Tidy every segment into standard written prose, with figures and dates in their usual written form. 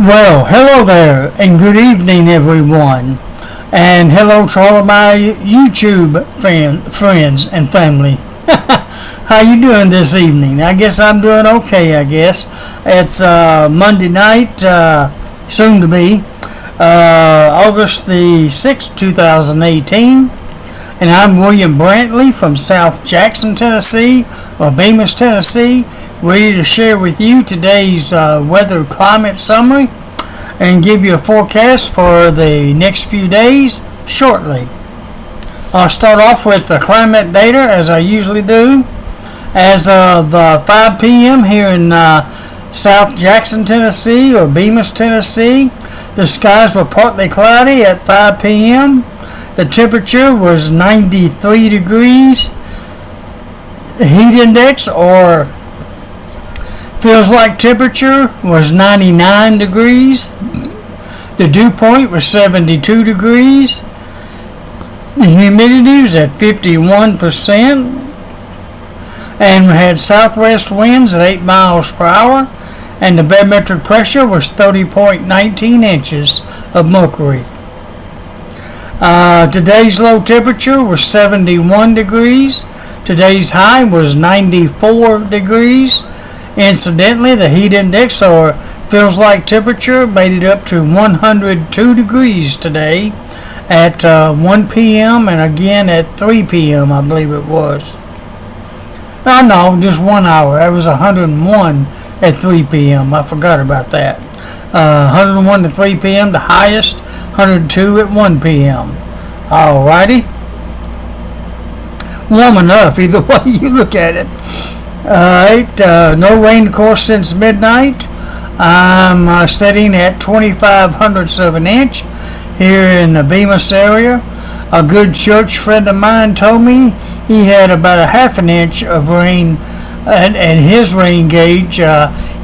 Well, hello there, and good evening, everyone. And hello to all of my YouTube friends and family. How you doing this evening? I guess I'm doing okay, I guess. It's Monday night, soon to be, August the 6th, 2018. And I'm William Brantley from South Jackson, Tennessee, or Bemis, Tennessee, ready to share with you today's weather climate summary and give you a forecast for the next few days shortly. I'll start off with the climate data as I usually do. As of 5 p.m. here in South Jackson, Tennessee, or Bemis, Tennessee, the skies were partly cloudy at 5 p.m. The temperature was 93 degrees. The heat index, or feels like temperature, was 99 degrees. The dew point was 72 degrees. The humidity was at 51%. And we had southwest winds at 8 miles per hour. And the barometric pressure was 30.19 inches of mercury. Today's low temperature was 71 degrees. Today's high was 94 degrees. Incidentally, the heat index, or feels like temperature, made it up to 102 degrees today at 1 p.m. and again at 3 p.m. I believe it was. No, just 1 hour. That was 101 at 3 p.m. I forgot about that. 101 to 3 p.m. the highest, 102 at 1 p.m. Alrighty. Warm enough either way you look at it. Alright, no rain of course since midnight. I'm sitting at 25 hundredths of an inch here in the Bemis area. A good church friend of mine told me he had about a half an inch of rain at his rain gauge.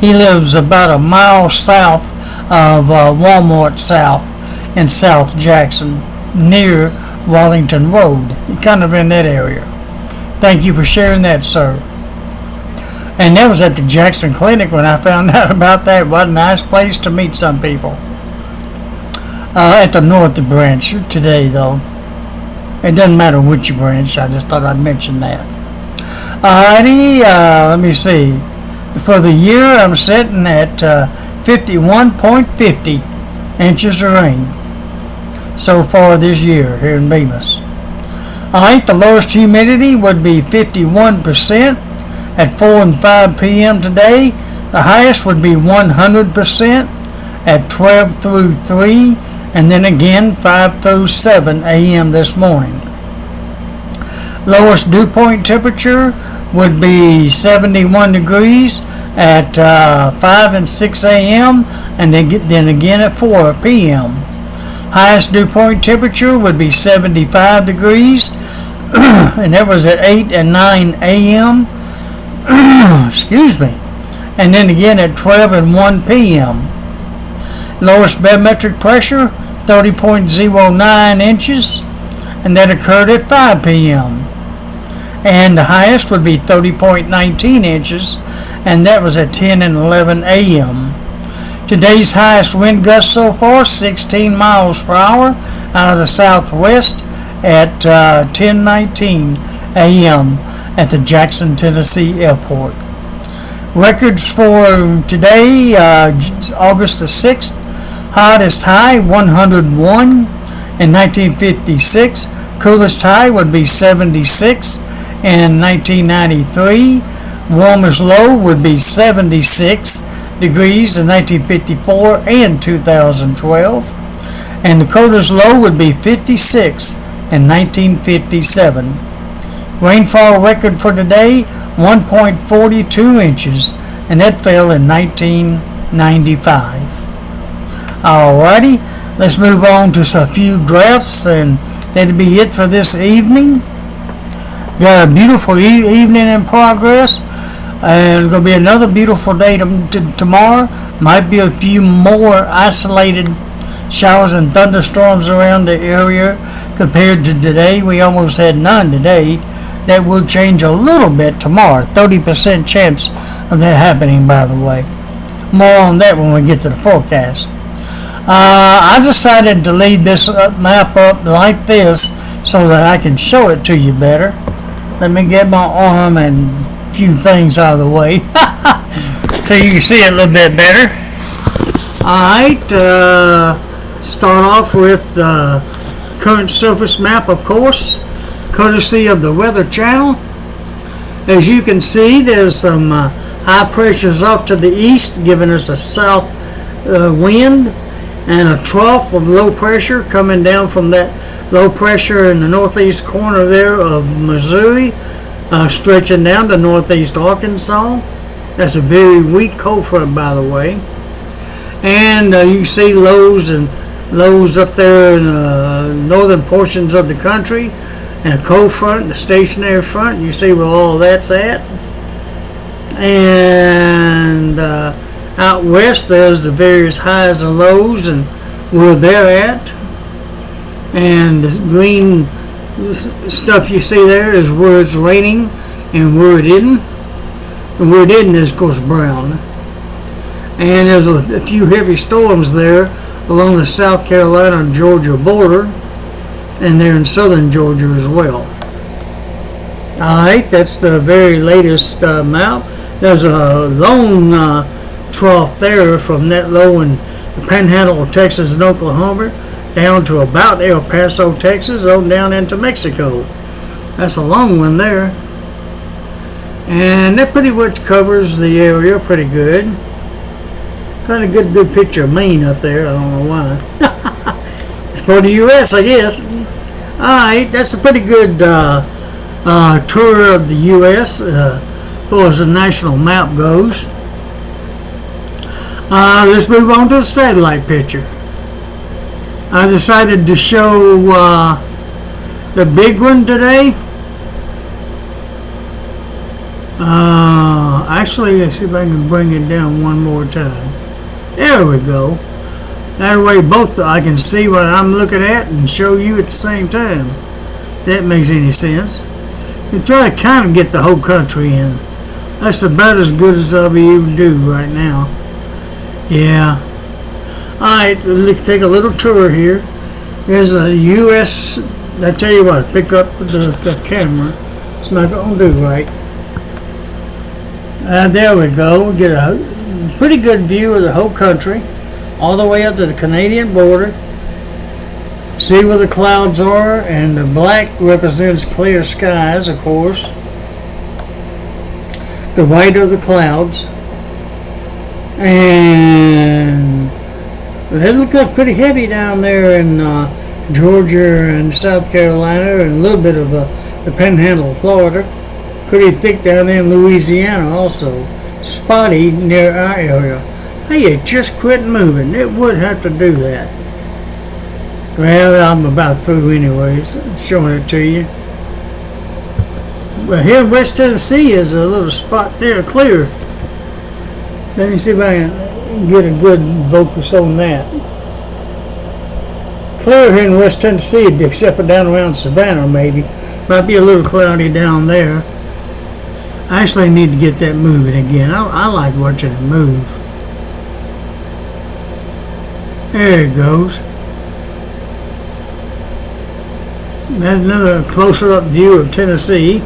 He lives about a mile south of Walmart South in South Jackson, near Wallington Road, kind of in that area. Thank you for sharing that, sir. And that was at the Jackson Clinic when I found out about that. What a nice place to meet some people. At the North branch today, though. It doesn't matter which branch, I just thought I'd mention that. Alrighty, let me see. For the year, I'm sitting at 51.50 inches of rain so far this year here in Bemis. Alright, the lowest humidity would be 51% at 4 and 5 p.m. today. The highest would be 100% at 12 through 3, and then again 5 through 7 a.m. this morning. Lowest dew point temperature would be 71 degrees at 5 and 6 a.m. and then again at 4 p.m. Highest dew point temperature would be 75 degrees, and that was at 8 and 9 a.m. Excuse me. And then again at 12 and 1 p.m. Lowest barometric pressure, 30.09 inches, and that occurred at 5 p.m. And the highest would be 30.19 inches, and that was at 10 and 11 a.m. Today's highest wind gust so far, 16 miles per hour out of the southwest at 10:19 a.m. at the Jackson, Tennessee airport. Records for today, August the 6th, hottest high 101 in 1956, coolest high would be 76 in 1993, warmest low would be 76 degrees in 1954 and 2012, and the coldest low would be 56 in 1957. Rainfall record for today, 1.42 inches, and that fell in 1995. Alrighty, let's move on to a few graphs, and that'll be it for this evening. Got a beautiful evening in progress, and it's going to be another beautiful day tomorrow. Might be a few more isolated showers and thunderstorms around the area compared to today. We almost had none today. That will change a little bit tomorrow. 30% chance of that happening, by the way. more on that when we get to the forecast. I decided to leave this map up like this so that I can show it to you better. Let me get my arm and a few things out of the way so you can see it a little bit better. Alright, start off with the current surface map, of course, courtesy of the Weather Channel. As you can see, there's some high pressures off to the east, giving us a south wind, and a trough of low pressure coming down from that low pressure in the northeast corner there of Missouri, stretching down to northeast Arkansas. That's a very weak cold front, by the way. And you can see lows up there in the northern portions of the country, and a cold front, the stationary front. You see where all that's at. And out west there's the various highs and lows and where they're at. And the green stuff you see there is where it's raining and where it isn't. And where it isn't is, of course, brown. And there's a few heavy storms there along the South Carolina-Georgia border, and they're in southern Georgia as well. Alright, that's the very latest map. There's a long trough there from that low in the Panhandle of Texas and Oklahoma down to about El Paso, Texas, on down into Mexico. That's a long one there. And that pretty much covers the area pretty good. Kind of good picture of Maine up there. I don't know why. It's for the U.S., I guess. Alright, that's a pretty good tour of the U.S. As far as the national map goes. Let's move on to the satellite picture. I decided to show the big one today. Actually, let's see if I can bring it down one more time. There we go. That way both I can see what I'm looking at and show you at the same time. If that makes any sense. You try to kind of get the whole country in. That's about as good as I'll be able to do right now. Yeah. Alright, let's take a little tour here. There's a U.S. I tell you what, pick up the camera. It's not going to do right. There we go. We get a pretty good view of the whole country, all the way up to the Canadian border. See where the clouds are, and the black represents clear skies, of course. The white are the clouds. And they look like pretty heavy down there in Georgia and South Carolina, and a little bit of the Panhandle of Florida. Pretty thick down there in Louisiana also. Spotty near our area. Hey, it just quit moving. It would have to do that. Well, I'm about through anyways, showing it to you. Well, here in West Tennessee is a little spot there, clear. Let me see if I can get a good focus on that. Clear here in West Tennessee, except for down around Savannah maybe. Might be a little cloudy down there. I actually need to get that moving again. I like watching it move. There it goes. That's another closer up view of Tennessee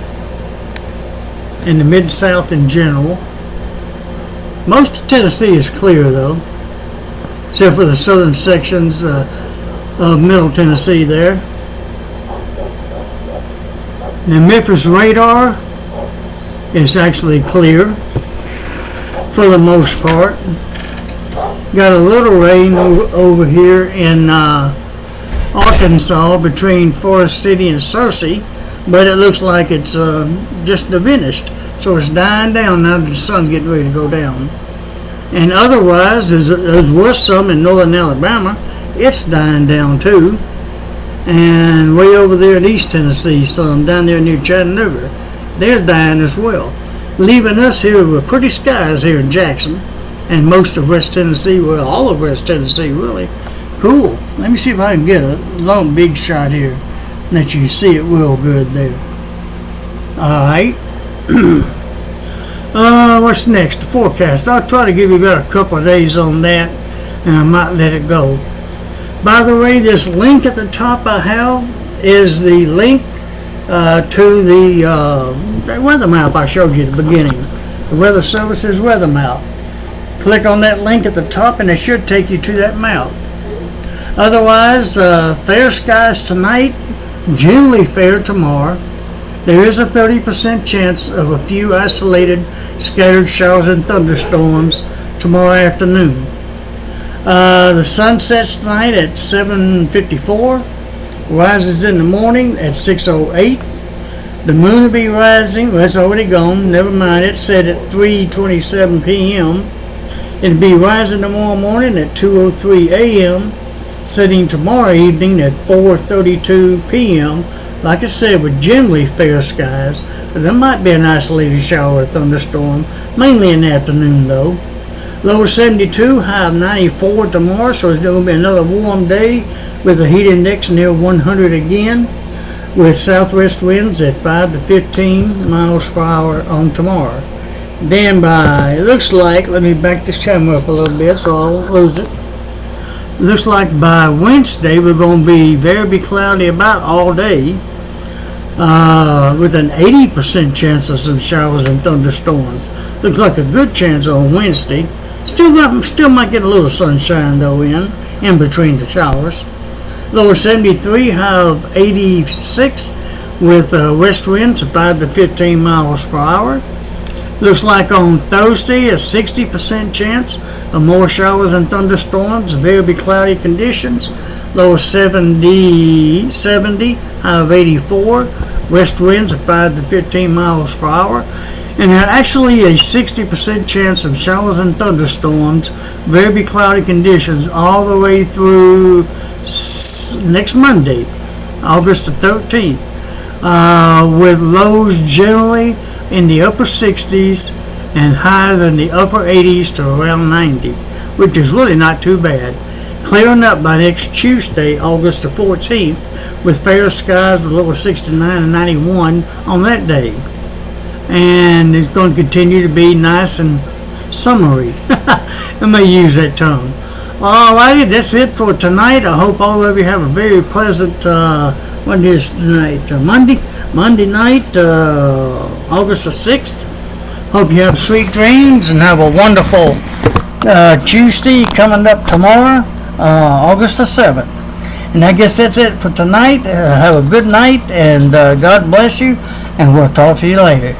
and the Mid-South in general. Most of Tennessee is clear though, except for the southern sections of Middle Tennessee there. The Memphis radar is actually clear for the most part. Got a little rain over here in Arkansas between Forest City and Searcy, but it looks like it's just diminished, so it's dying down now that the sun's getting ready to go down. And otherwise, there was some in northern Alabama. It's dying down too, and way over there in East Tennessee, some down there near Chattanooga, they're dying as well, leaving us here with pretty skies here in Jackson and most of West Tennessee. Well, all of West Tennessee really. Cool. Let me see if I can get a long big shot here that you see it real good there. Alright. What's next? The forecast. I'll try to give you about a couple of days on that, and I might let it go. By the way, this link at the top I have is the link to the weather map I showed you at the beginning. The Weather Services weather map. Click on that link at the top and it should take you to that map. Otherwise, fair skies tonight, generally fair tomorrow. There is a 30% chance of a few isolated scattered showers and thunderstorms tomorrow afternoon. The sun sets tonight at 7:54, rises in the morning at 6:08. The moon will be rising, well, it's already gone, never mind, it's set at 3:27 p.m. It'll be rising tomorrow morning at 2:03 a.m., setting tomorrow evening at 4:32 p.m. Like I said, with generally fair skies, but there might be an isolated shower or thunderstorm, mainly in the afternoon though. Low 72, high of 94 tomorrow, so it's going to be another warm day with a heat index near 100 again, with southwest winds at 5 to 15 miles per hour on tomorrow. Then it looks like, let me back this camera up a little bit so I won't lose it. Looks like by Wednesday we're going to be very cloudy about all day, with an 80% chance of some showers and thunderstorms. Looks like a good chance on Wednesday. Still might get a little sunshine though in between the showers. Low 73, high of 86, with west winds of 5 to 15 miles per hour. Looks like on Thursday a 60% chance of more showers and thunderstorms, very cloudy conditions. Low 70, high of 84, west winds of 5 to 15 miles per hour. And actually a 60% chance of showers and thunderstorms, very cloudy conditions all the way through next Monday, August the 13th, with lows generally in the upper 60s and highs in the upper 80s to around 90, which is really not too bad. Clearing up by next Tuesday, August the 14th, with fair skies, with lower 69 and 91 on that day. And it's going to continue to be nice and summery. I may use that term. Alrighty, that's it for tonight. I hope all of you have a very pleasant, what is tonight? Monday night, August the 6th. Hope you have sweet dreams and have a wonderful Tuesday coming up tomorrow, August the 7th. And I guess that's it for tonight. Have a good night and God bless you, and we'll talk to you later.